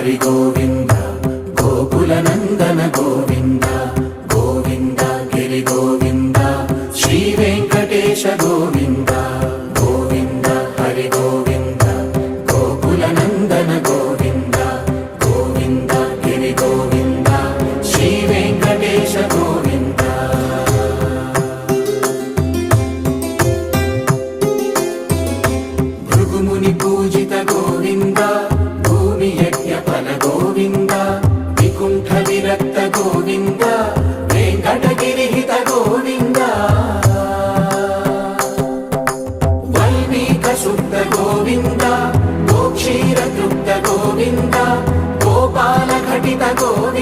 హరి గోవింద గోకుల నందన గోవింద గోవింద గిరి గోవింద శ్రీ వెంకటేశ గోవింద గోవింద హరి గోవింద గోకుల నందన గోవింద గోవింద గిరి గోవింద శ్రీ వెంకటేశ గోవింద భృగుముని పూజిత గోవింద భూమి యజ్ఞ ఫల గోవింద వికుంఠ విరక్త గోవింద వెంకటగిరిహిత గోవింద వల్మీక శుద్ధ గోవింద గోక్షీర తృప్త గోవింద గోపాల ఘటిత గోవింద